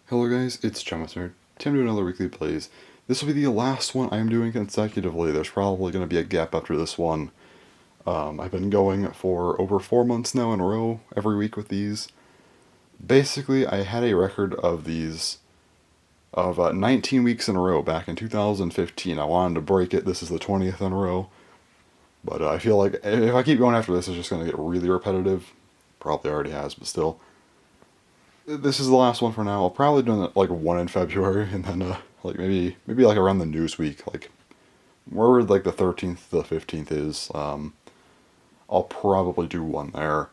Hello guys, it's Chamaster. Time to do another weekly plays. This will be the last one I'm doing consecutively. There's probably going to be a gap after this one. I've been going for over 4 months now in a row, every week with these. Basically, I had a record of these, of 19 weeks in a row back in 2015. I wanted to break it. This is the 20th in a row. But I feel like if I keep going after this, it's just going to get really repetitive. Probably already has, but still. This is the last one for now. I'll probably do like one in February, and then like maybe like around the news week, like wherever like the 13th to the 15th is. I'll probably do one there.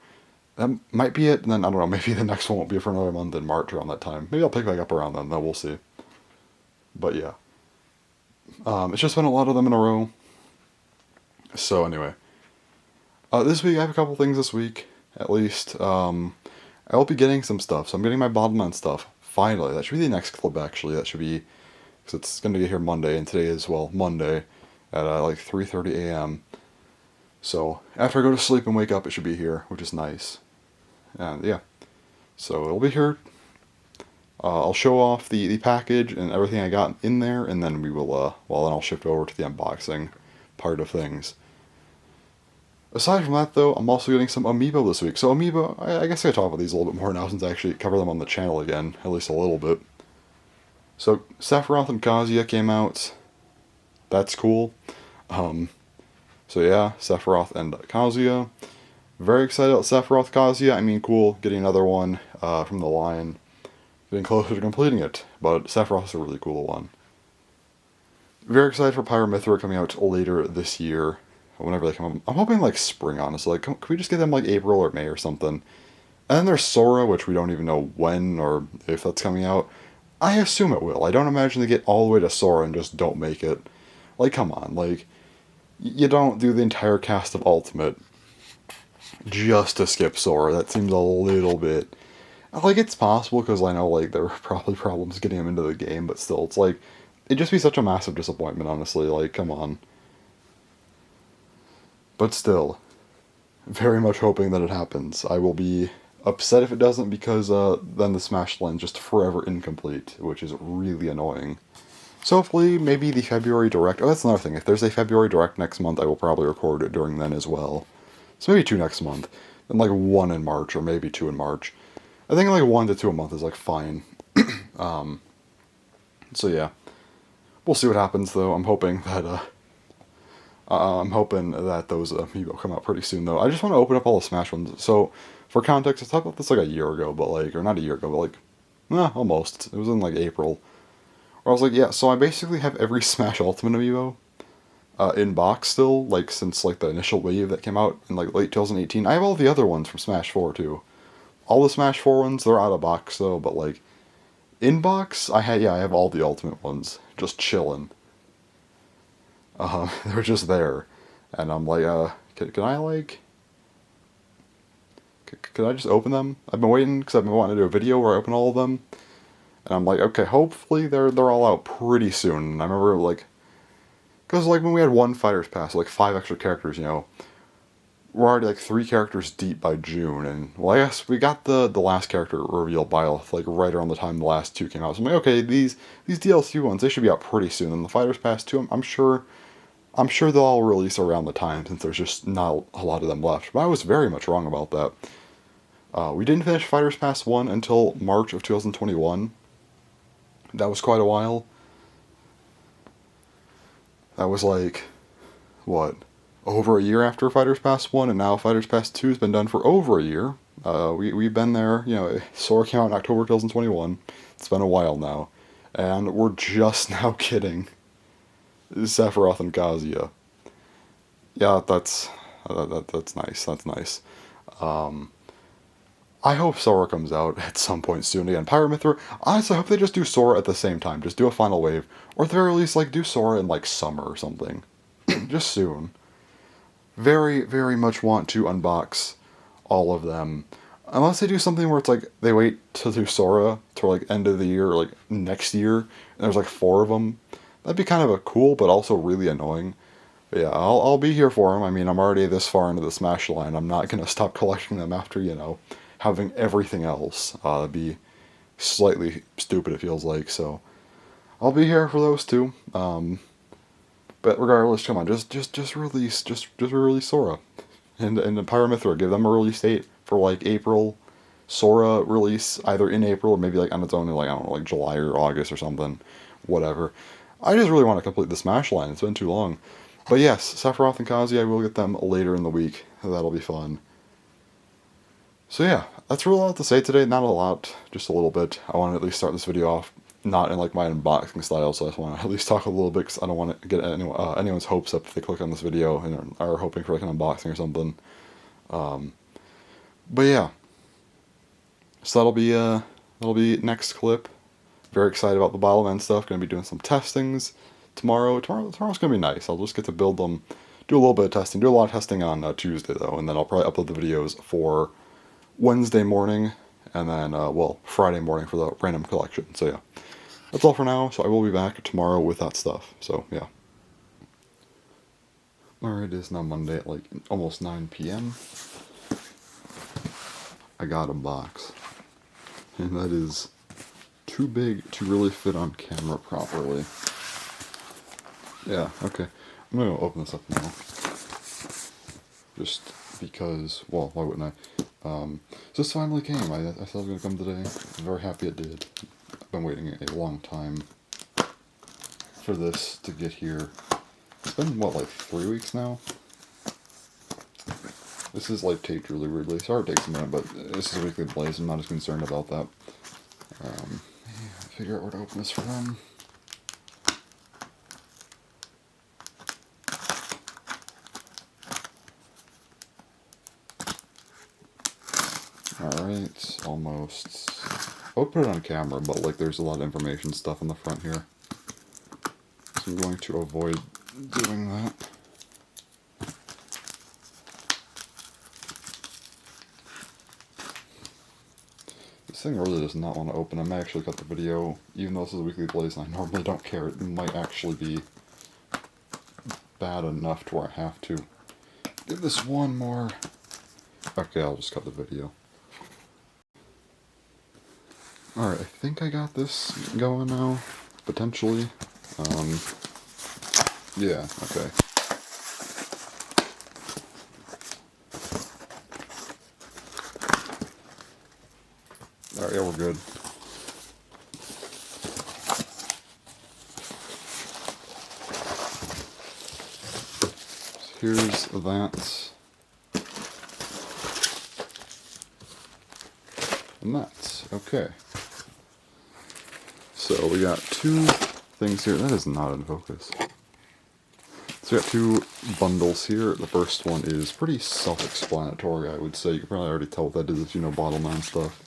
That might be it, and then I don't know. Maybe the next one won't be for another month in March around that time. Maybe I'll pick back up around then. Though we'll see. But yeah, it's just been a lot of them in a row. So anyway, this week I have a couple things this week at least. I will be getting some stuff, so I'm getting my Bottlemen stuff. Finally, that should be the next clip, actually. That should be, because it's going to get here Monday, and today is, well, Monday, at like 3:30 a.m. So, after I go to sleep and wake up, it should be here, which is nice. And, yeah. So, it'll be here. I'll show off the package and everything I got in there, and then we will, then I'll shift over to the unboxing part of things. Aside from that, though, I'm also getting some Amiibo this week. So Amiibo, I guess I could talk about these a little bit more now since I actually cover them on the channel again, at least a little bit. So Sephiroth and Kazuya came out. That's cool. So yeah, Sephiroth and Kazuya. Very excited about Sephiroth Kazuya. I mean, cool, getting another one from the line. Getting closer to completing it, but Sephiroth's a really cool one. Very excited for Pyra Mythra coming out later this year. Whenever they come up. I'm hoping like spring, honestly. Like, can we just get them like April or May or something? And then there's Sora, which we don't even know when or if that's coming out. I assume it will. I don't imagine they get all the way to Sora and just don't make it. Like, come on. Like, you don't do the entire cast of Ultimate just to skip Sora. That seems a little bit... Like, it's possible because I know, like, there were probably problems getting him into the game, but still, it's like... It'd just be such a massive disappointment, honestly. Like, come on. But still, very much hoping that it happens. I will be upset if it doesn't because then the Smash line's just forever incomplete, which is really annoying. So hopefully, maybe the February Direct... Oh, that's another thing. If there's a February Direct next month, I will probably record it during then as well. So maybe 2 next month. Then like 1 in March, or maybe 2 in March. I think like 1 to 2 a month is like fine. So yeah. We'll see what happens though. I'm hoping that those Amiibo come out pretty soon, though. I just want to open up all the Smash ones. So, for context, I talked about this like a year ago, but like, or not a year ago, but like, almost. It was in like April. Where I was like, yeah, so I basically have every Smash Ultimate Amiibo in box still, like, since like the initial wave that came out in like late 2018. I have all the other ones from Smash 4 too. All the Smash 4 ones, they're out of box though, but like, in box, I have all the Ultimate ones, just chilling. They were just there, and I'm like, can I like, can I just open them? I've been waiting because I've been wanting to do a video where I open all of them, and I'm like, okay, hopefully they're all out pretty soon. And I remember like, because like when we had one Fighters Pass, like 5 extra characters, you know, we're already like 3 characters deep by June, and well, I guess we got the last character reveal by like right around the time the last 2 came out. So I'm like, okay, these DLC ones, they should be out pretty soon. And the Fighters Pass 2, I'm sure they'll all release around the time since there's just not a lot of them left. But I was very much wrong about that. We didn't finish Fighters Pass 1 until March of 2021. That was quite a while. That was like, what, over a year after Fighters Pass 1, and now Fighters Pass 2 has been done for over a year. We've been there, you know, Sora came out in October 2021. It's been a while now. And we're just now getting Sephiroth and Kazuya. Yeah, that's nice. That's nice. I hope Sora comes out at some point soon again. Pyra Mythra, honestly, I hope they just do Sora at the same time. Just do a final wave. Or at the very least, like, do Sora in, like, summer or something. Just soon. Very, very much want to unbox all of them. Unless they do something where it's like, they wait to do Sora till, like, end of the year or, like, next year. And there's, like, 4 of them. That'd be kind of a cool, but also really annoying. But yeah, I'll be here for them. I mean, I'm already this far into the Smash line. I'm not going to stop collecting them after, you know, having everything else. It'd be slightly stupid, it feels like. So I'll be here for those two. But regardless, come on, just release Sora and the Pyramithra. Give them a release date for like April. Sora release either in April or maybe like on its own in like, I don't know, like July or August or something, whatever. I just really want to complete the Smash line. It's been too long. But yes, Sephiroth and Kazi, I will get them later in the week. That'll be fun. So yeah, that's really all I have to say today. Not a lot, just a little bit. I want to at least start this video off not in like my unboxing style, so I just want to at least talk a little bit because I don't want to get anyone's hopes up if they click on this video and are hoping for like an unboxing or something. But yeah, so that'll be next clip. Very excited about the Bottleman stuff. Going to be doing some testings tomorrow. Tomorrow's going to be nice. I'll just get to build them, do a little bit of testing. Do a lot of testing on Tuesday though, and then I'll probably upload the videos for Wednesday morning, and then well, Friday morning for the random collection. So yeah, that's all for now. So I will be back tomorrow with that stuff. So yeah. Alright, it is now Monday at like almost 9 p.m. I got a box, and that is too big to really fit on camera properly. Yeah, okay. I'm gonna open this up now. Just because, well, why wouldn't I? This finally came. I thought it was gonna come today. I'm very happy it did. I've been waiting a long time for this to get here. It's been, what, like 3 weeks now? This is like taped really weirdly. Sorry it takes a minute, but this is a weekly blaze. I'm not as concerned about that. Figure out where to open this from. Alright, almost. I would put it on camera, but like there's a lot of information stuff on the front here. So I'm going to avoid doing that. This thing really does not want to open. I may actually cut the video, even though this is a weekly blaze and I normally don't care. It might actually be bad enough to where I have to give this one more. Okay, I'll just cut the video. Alright, I think I got this going now, potentially. Yeah, okay. Alright, yeah, we're good. So here's that. And that's okay. So we got two things here. That is not in focus. So we got two bundles here. The first one is pretty self-explanatory, I would say. You can probably already tell what that is if you know Bottleman stuff.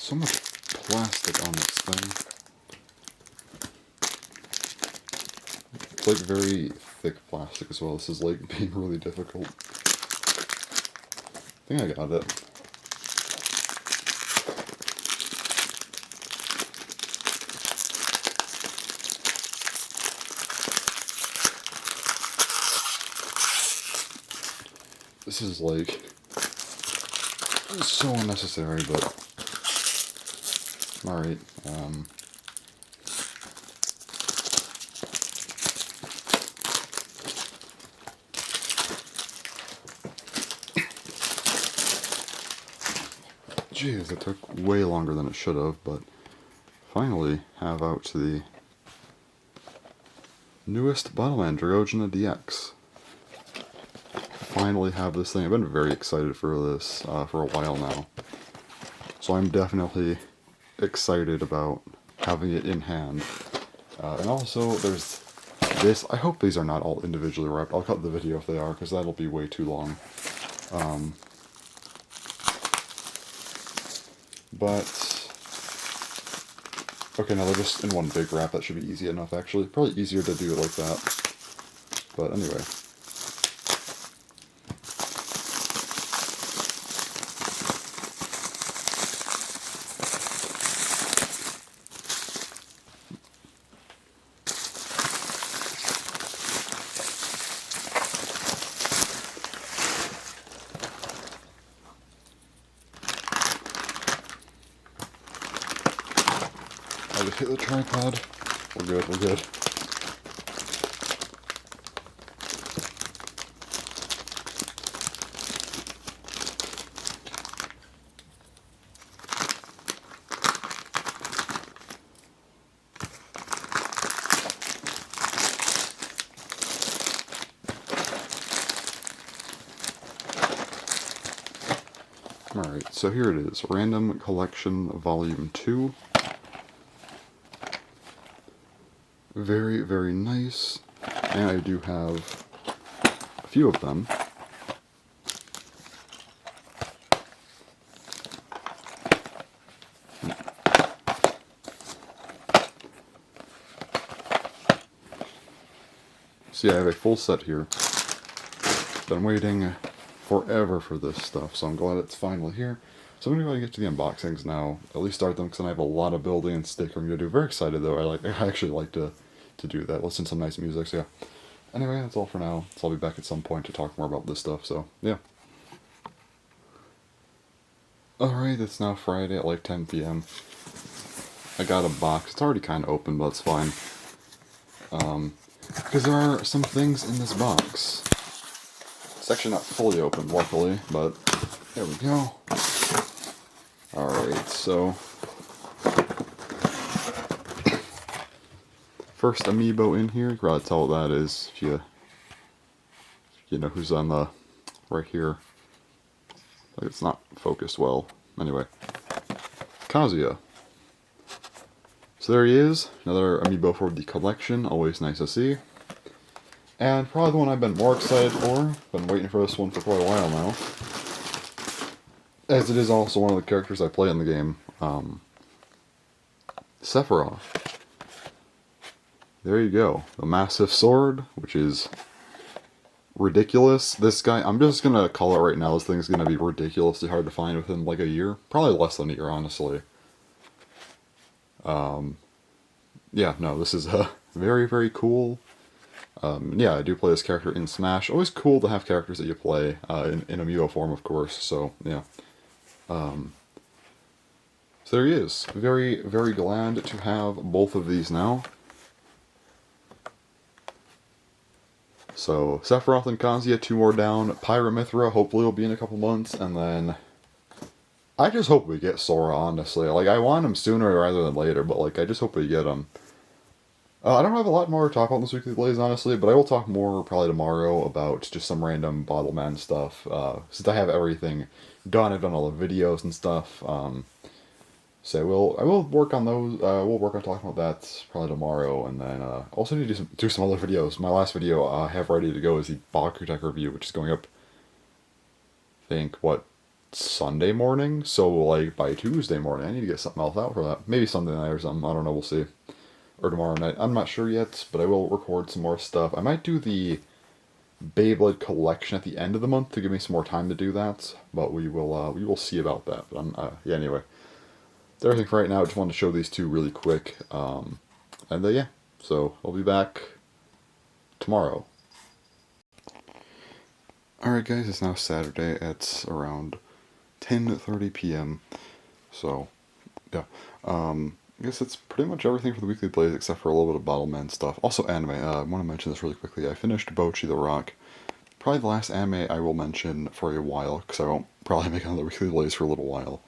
So much plastic on this thing. It's like very thick plastic as well. This is like being really difficult. I think I got it. This is like so unnecessary, but alright, jeez, it took way longer than it should have, but finally have out to the newest Bottleman, Dragogena DX. Finally have this thing. I've been very excited for this for a while now. So I'm definitely excited about having it in hand. And also, there's this. I hope these are not all individually wrapped. I'll cut the video if they are, because that'll be way too long. But, okay, now they're just in one big wrap. That should be easy enough, actually. Probably easier to do it like that. But anyway. I just hit the tripod. We're good, we're good. Alright, so here it is. Random Collection Volume 2. Very, very nice. And I do have a few of them. So yeah, I have a full set here. Been waiting forever for this stuff, so I'm glad it's finally here. So I'm going to go ahead and get to the unboxings now. At least start them, because I have a lot of building and stickering to do. Very excited though. I actually like to do that. Listen to some nice music, so yeah. Anyway, that's all for now. So I'll be back at some point to talk more about this stuff, so yeah. Alright, it's now Friday at like 10 p.m. I got a box. It's already kind of open, but it's fine. Because there are some things in this box. It's actually not fully open, luckily, but there we go. Alright, so first amiibo in here. You can probably tell what that is if you know who's on the right here. Like, it's not focused well. Anyway, Kazuya. So there he is, another amiibo for the collection. Always nice to see. And probably the one I've been more excited for. Been waiting for this one for quite a while now. As it is also one of the characters I play in the game. Sephiroth. There you go. The massive sword, which is ridiculous. This guy, I'm just gonna call it right now, this thing's gonna be ridiculously hard to find within like a year. Probably less than a year, honestly. Yeah, no, this is very, very cool. Yeah, I do play this character in Smash. Always cool to have characters that you play in amiibo form, of course, so yeah. So there he is. Very, very glad to have both of these now. So, Sephiroth and Kazuya, 2 more down. Pyra/Mythra hopefully will be in a couple months, and then I just hope we get Sora, honestly. Like, I want him sooner rather than later, but like, I just hope we get him. I don't have a lot more to talk about in this weekly Blaze, honestly, but I will talk more probably tomorrow about just some random Bottleman stuff. Since I have everything done, I've done all the videos and stuff. So I will work on those. We'll work on talking about that probably tomorrow, and then also need to do some other videos. My last video I have ready to go is the Bakutek review, which is going up, I think, what, Sunday morning? So, like, by Tuesday morning, I need to get something else out for that. Maybe Sunday night or something, I don't know, we'll see. Or tomorrow night, I'm not sure yet, but I will record some more stuff. I might do the Beyblade collection at the end of the month to give me some more time to do that, but we will see about that. But yeah, anyway. That's everything for right now. I just wanted to show these two really quick. Yeah, so I'll be back tomorrow. Alright guys, it's now Saturday. It's around 10:30 p.m. So, yeah. I guess that's pretty much everything for the weekly Blaze except for a little bit of Bottleman stuff. Also anime. I want to mention this really quickly. I finished Bocchi the Rock. Probably the last anime I will mention for a while, because I won't probably make another weekly Blaze for a little while.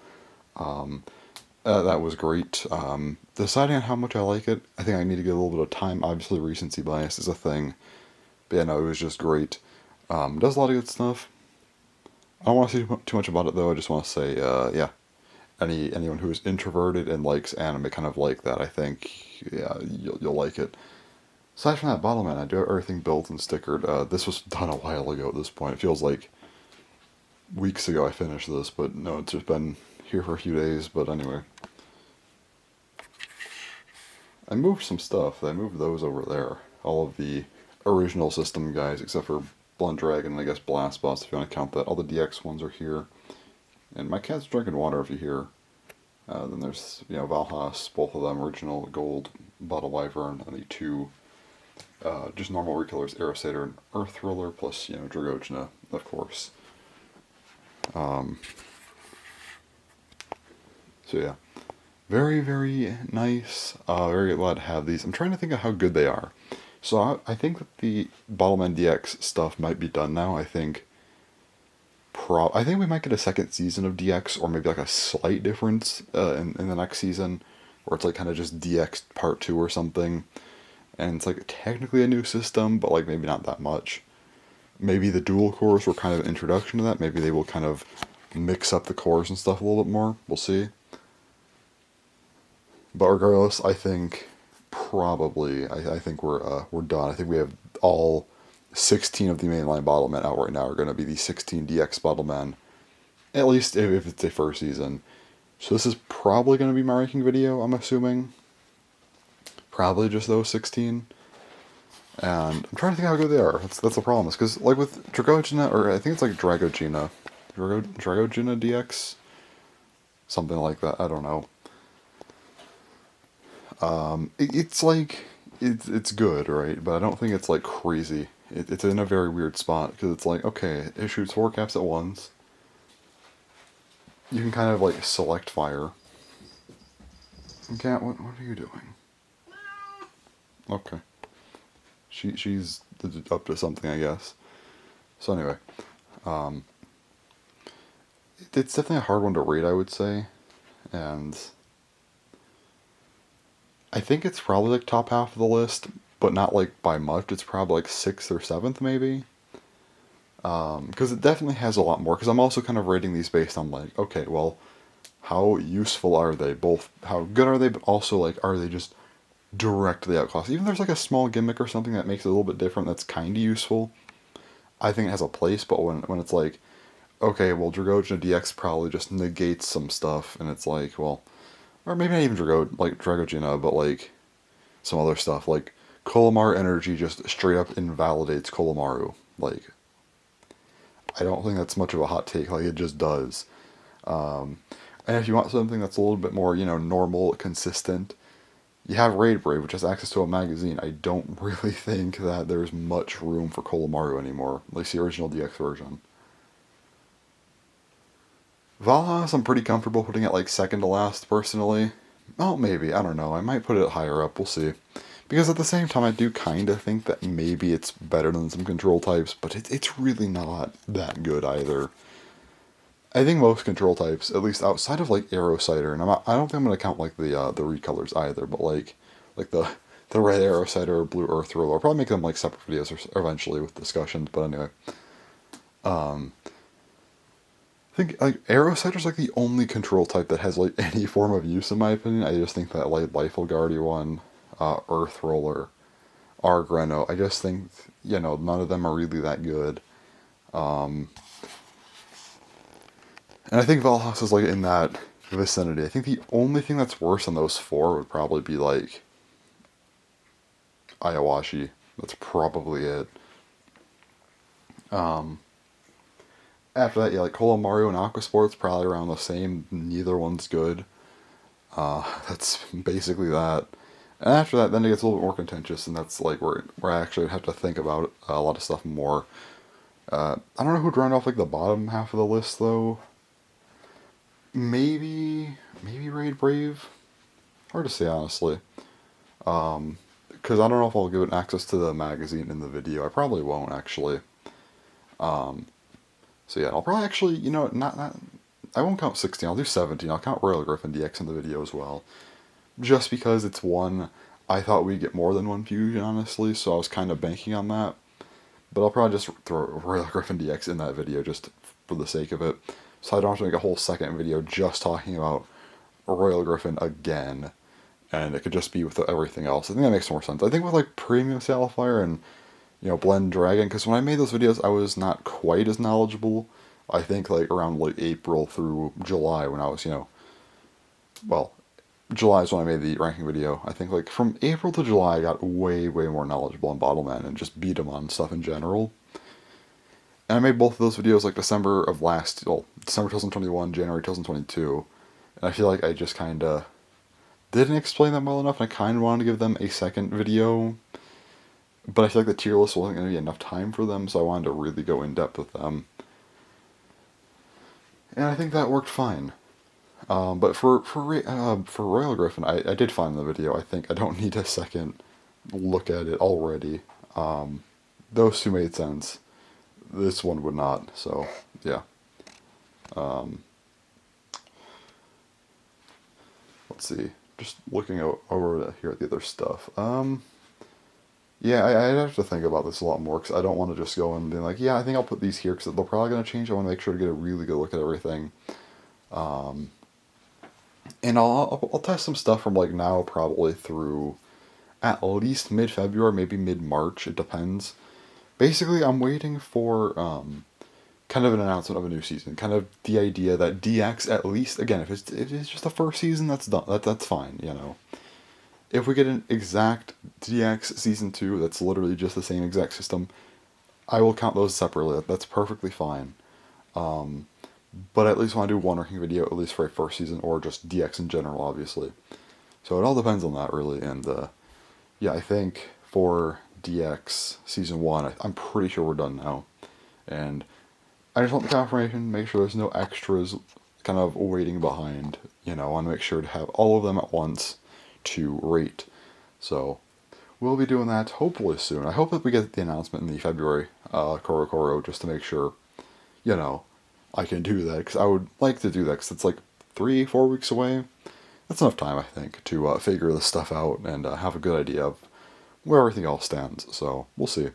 That was great. Deciding on how much I like it, I think I need to get a little bit of time. Obviously, recency bias is a thing. But yeah, no, it was just great. Does a lot of good stuff. I don't want to say too much about it, though. I just want to say, yeah. Anyone who is introverted and likes anime kind of like that, I think, yeah, you'll like it. aside from that Bottleman, I do have everything built and stickered. This was done a while ago at this point. It feels like weeks ago I finished this, but no, it's just been here for a few days. But anyway, I moved some stuff. I moved those over there. All of the original system guys, except for Blunt Dragon and I guess Blast Boss, if you want to count that. All the DX ones are here. And my cat's drinking water if you hear. Then there's, Valhas, both of them original gold Bottle Wyvern, and the two just normal rekillers, Aerosator and Earth Roller, plus, Dragogena, of course. So yeah. Very, very nice. Very glad to have these. I'm trying to think of how good they are. So I think that the Bottleman DX stuff might be done now. I think we might get a second season of DX, or maybe like a slight difference in the next season, where it's like kind of just DX Part 2 or something. And it's like technically a new system, but like maybe not that much. Maybe the dual cores were kind of an introduction to that. Maybe they will kind of mix up the cores and stuff a little bit more. We'll see. But regardless, I think probably I think we're done. I think we have all 16 of the mainline Bottlemen out right now are going to be the 16 DX Bottlemen, at least if it's a first season. So this is probably going to be my ranking video, I'm assuming. Probably just those 16. And I'm trying to think how good they are. That's the problem. Is because like with Dragogena, or I think it's like Dragogena DX, something like that. I don't know. It's like it's good, right? But I don't think it's like crazy. It's in a very weird spot because it's like, okay, it shoots 4 caps at once. You can kind of like select fire. Cat, what are you doing? Okay. She's up to something, I guess. So anyway, it's definitely a hard one to rate, I would say, and I think it's probably like top half of the list, but not like by much. It's probably like 6th or 7th maybe. Because it definitely has a lot more. Because I'm also kind of rating these based on like, okay, well, how useful are they? Both how good are they, but also like, are they just directly outclassed? Even if there's like a small gimmick or something that makes it a little bit different, that's kind of useful. I think it has a place, but when it's like, okay, well, Dragogena DX probably just negates some stuff, and it's like, well, or maybe not even Dragogena, but like some other stuff, like Kolomaru Energy just straight up invalidates Kolomaru. Like, I don't think that's much of a hot take, like it just does. And if you want something that's a little bit more, normal, consistent, you have Raid Brave, which has access to a magazine. I don't really think that there's much room for Kolomaru anymore, at least the original DX version. Valhas, I'm pretty comfortable putting it like second to last, personally. Well, maybe, I don't know. I might put it higher up, we'll see. Because at the same time, I do kind of think that maybe it's better than some control types, but it's really not that good either. I think most control types, at least outside of like Aerocyter, and I don't think I'm gonna count like the recolors either, but like the red Aerocyter or blue Earth Roller, I'll probably make them like separate videos or eventually with discussions. But anyway, I think like Aerocyter's like the only control type that has like any form of use in my opinion. I just think that like Lifelguardy one, Earth Roller, Argreno, I just think none of them are really that good. And I think Valhas is like in that vicinity. I think the only thing that's worse than those 4 would probably be like Ayawashi. That's probably it. After that, yeah, like Kolomaru and Aquasport's probably around the same. Neither one's good. That's basically that. And after that, then it gets a little bit more contentious, and that's like where I actually have to think about a lot of stuff more. I don't know who'd round off like the bottom half of the list though. Maybe Raid Brave. Hard to say honestly. Because I don't know if I'll give it access to the magazine in the video. I probably won't actually. So yeah, I'll probably actually, not I won't count 16. I'll do 17. I'll count Royal Griffin DX in the video as well, just because it's one. I thought we'd get more than one fusion, honestly, so I was kind of banking on that. But I'll probably just throw Royal Griffin DX in that video just for the sake of it. So I don't have to make a whole second video just talking about Royal Griffin again. and it could just be with everything else. I think that makes more sense. I think with like Premium Sailfire and Blend Dragon, because when I made those videos, I was not quite as knowledgeable. I think like around like April through July when I was well, July is when I made the ranking video. I think like from April to July, I got way more knowledgeable on Bottlemen and just beat them on stuff in general. And I made both of those videos like December 2021, January 2022. And I feel like I just kind of didn't explain them well enough, and I kind of wanted to give them a second video. But I feel like the tier list wasn't going to be enough time for them, so I wanted to really go in depth with them. And I think that worked fine. But for Royal Griffin, I did find the video. I think I don't need a second look at it already. Those two made sense. This one would not. So yeah. Let's see. Just looking over here at the other stuff. Yeah, I'd have to think about this a lot more because I don't want to just go and be like, yeah, I think I'll put these here because they're probably going to change. I want to make sure to get a really good look at everything. And I'll test some stuff from like now probably through at least mid-February, maybe mid-March. It depends. Basically, I'm waiting for kind of an announcement of a new season. Kind of the idea that DX, at least, again, if it's just the first season, that's done. That's fine, If we get an exact DX Season 2 that's literally just the same exact system, I will count those separately. That's perfectly fine. But I at least want to do one ranking video, at least for a first season, or just DX in general, obviously. So it all depends on that, really. And yeah, I think for DX Season 1, I'm pretty sure we're done now. And I just want the confirmation, make sure there's no extras kind of waiting behind. I want to make sure to have all of them at once to rate. So we'll be doing that hopefully soon. I hope that we get the announcement in the February Koro just to make sure, I can do that. Because I would like to do that because it's like 3-4 weeks away. That's enough time, I think, to figure this stuff out and have a good idea of where everything else stands. So we'll see.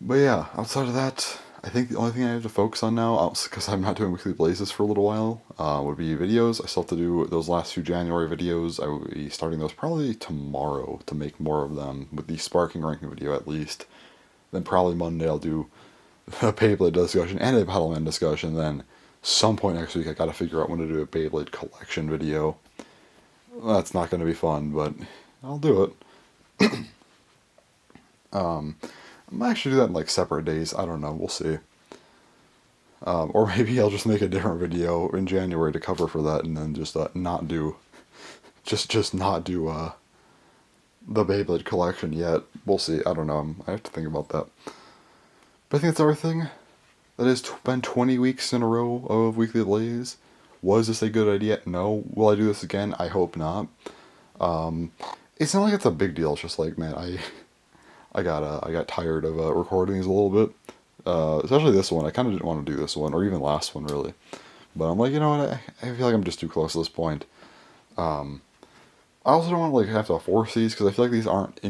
But yeah, outside of that, I think the only thing I have to focus on now, because I'm not doing weekly blazes for a little while, would be videos. I still have to do those last few January videos. I will be starting those probably tomorrow to make more of them, with the Sparking ranking video at least. Then probably Monday I'll do a Beyblade discussion and a Battleman discussion. Then some point next week I gotta figure out when to do a Beyblade collection video. That's not going to be fun, but I'll do it. I might actually do that in like separate days. I don't know. We'll see. Or maybe I'll just make a different video in January to cover for that, and then just not do, just not do the Beyblade collection yet. We'll see. I don't know. I have to think about that. But I think that's everything. That has been 20 weeks in a row of Weekly Blaze. Was this a good idea? No. Will I do this again? I hope not. It's not like it's a big deal. It's just like, man, I got tired of recording these a little bit, especially this one. I kind of didn't want to do this one, or even last one, really. But I'm like, you know what? I feel like I'm just too close to this point. I also don't want to like have to force these because I feel like these aren't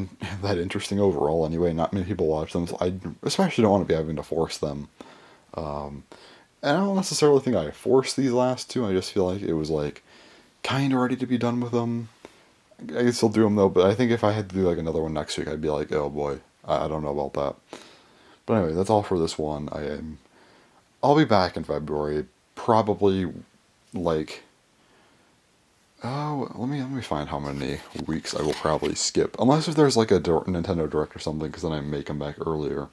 that interesting overall anyway. Not many people watch them, so I especially don't want to be having to force them. And I don't necessarily think I forced these last two. I just feel like it was like kind of ready to be done with them. I can still do them though, but I think if I had to do like another one next week, I'd be like, oh boy, I don't know about that. But anyway, that's all for this one. I'll be back in February, probably like, let me find how many weeks I will probably skip, unless if there's like a Nintendo Direct or something, because then I may come back earlier.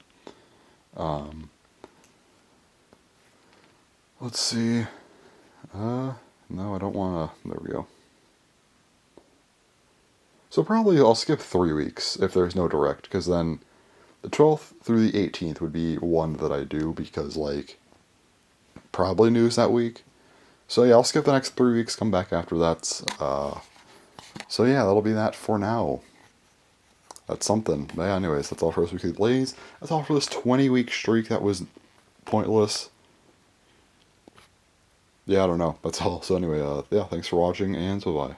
Let's see. No, I don't want to. There we go. So probably I'll skip 3 weeks if there's no Direct, because then the 12th through the 18th would be one that I do, because, like, probably news that week. So yeah, I'll skip the next 3 weeks, come back after that. So yeah, that'll be that for now. That's something. But yeah, anyways, that's all for this Weekly Blaze. That's all for this 20-week streak that was pointless. Yeah, I don't know. That's all. So anyway, yeah, thanks for watching, and bye-bye.